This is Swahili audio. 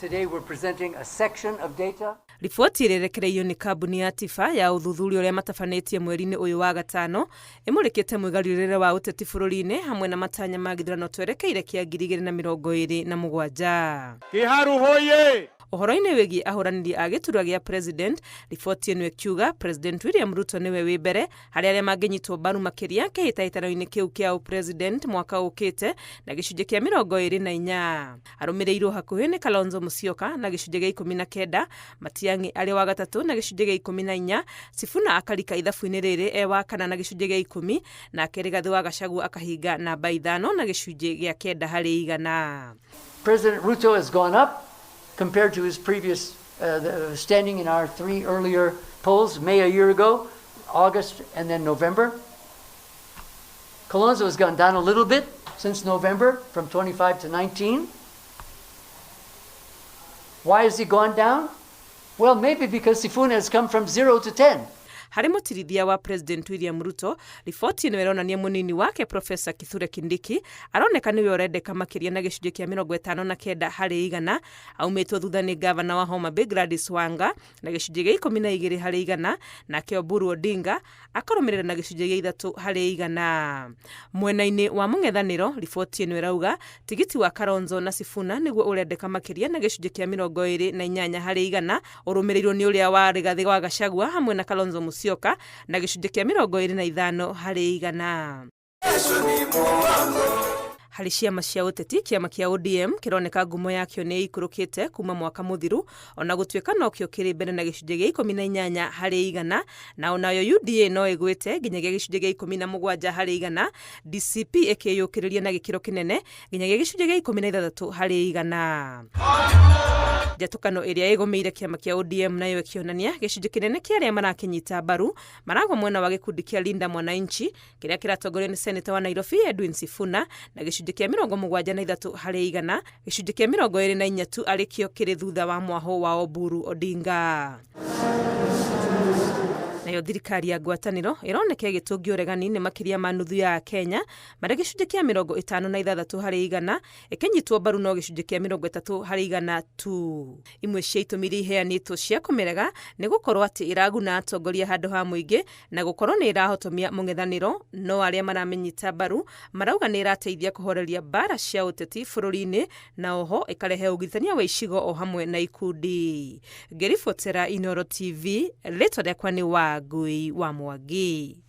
Today we're presenting a section of data. Riboti irerekereirio ni kambuni ya Tifa ya uthuthuria uria matafanĩtie mweri-inĩ uyu wa gatano imurikite mwigarurĩre wa uteti bũrũri-inĩ hamwe na matanya ma gĩthurano twerekeire kĩa 2027. Kiharu hoye! Ũhoro-inĩ wĩgiĩ ahũranĩri a gĩturwa gĩa president, riboti ĩno ĩkiuga President William Ruto nĩwe wĩ mbere harĩ arĩa mangĩnyitwo mbaru makĩria kĩhĩtahĩtano-inĩ kĩu kĩa president mwaka ũkĩte na gĩcunjĩ kĩa 24. Arũmĩrĩirwo hakuhĩ nĩ Kalonzo Musyoka na gĩcunjĩ gĩa 19, Matiang'i arĩ wa gatatũ na gĩcunjĩ gĩa 14, Sifuna akarika ithabu-inĩ rĩrĩ wa kana na gĩcunjĩ gĩa 10, na Rigathĩ wa Gachagua akahinga namba 5 na gĩcunjĩ gĩa 9 harĩ 100. President Ruto has gone up compared to his previous standing in our 3 earlier polls, May a year ago, August, and then November. Kalonzo has gone down a little bit since November, from 25 to 19. Why has he gone down? Well, maybe because Sifuna has come from 0 to 10. Harĩ mũtirithia wa President William Ruto, riboti ĩno ĩronania mũnini wake Profesa Kithure Kindiki aroneka nĩwe ũrendeka makĩria na gĩcunjĩ kĩa 59 harĩ 100, aumĩtwo thutha nĩ gavana wa Homa Bay Gladys Wanga na gĩcunjĩ gĩa 12 harĩ 100, nake Oburu Odinga akarũmĩrĩra na gĩcunjĩ gĩa 3 harĩ 100. Mwena-inĩ wa mũng'ethanĩro, riboti ĩno ĩrauga tigiti wa Kalonzo na Sifuna nĩguo ũrendeka makĩria na gĩcunjĩ kĩa 28 harĩ 100, ũrũmĩrĩirwo nĩ ũrĩa wa Rigathĩ wa Gachagua hamwe na Kalonzo Musyoka na gĩcunjĩ kĩa 25 harĩ 100. Harĩ ciama cia ũteti, kĩama kĩa ODM kĩroneka ngumo yakĩo nĩ ikũrũkĩte kuma mwaka mũthiru, ona gũtuĩka nokĩo kĩrĩ mbere na gĩcunjĩ gĩa 18 harĩ 100, na onayo UDA no ĩgwĩte nginyagia gĩcunjĩ gĩa 17 harĩ 100, DCP ĩkĩyũkĩrĩria na gĩkĩro kĩnene nginyagia gĩcunjĩ gĩa 16 harĩ 100. Njatũkano ĩrĩa ĩgũmĩire kĩama kĩa ODM nayo ĩkĩonania gĩcunjĩ kĩnene kĩa arĩa marakĩnyita mbaru maragwa mwena wa gĩkundi kĩa Linda Mwananchi kĩrĩa kĩratongorio nĩ Senator wa Nairobi Edwin Sifuna na gĩcunjĩ kĩa 73 harĩ 100, gĩcunjĩ kĩa 24 tu arĩkĩo kĩrĩ thutha wa mwahũ wa Oburu Odinga. Nayo thirikari ya ngwatanĩro ĩroneka ĩgĩtũngio ũregani nĩ makĩria ma nuthu ya Kenya marĩ gĩcunjĩ kĩa 56 harĩ 100, ĩkĩnyitwo mbaru no gĩcunjĩ kĩa 30 harĩ 100 tu. Imwe cia itũmi iria iheanĩtwo cia kũmerega nĩ gũkorwo atĩ ĩraguna atongoria handũ ha mũingĩ na gũkorwo nĩ ĩrahotomia mũng'ethanĩro, no arĩa maramenyita mbaru marauga nĩ ĩrateithia kũhoreria mbara cia ũteti bũrũri-inĩ na oho ĩkarehe ũgitania wa icigo o hamwe na ikundi. Ngĩribotera Inooro TV, rĩtwa rĩakwa nĩ Wangui wa Mwangi.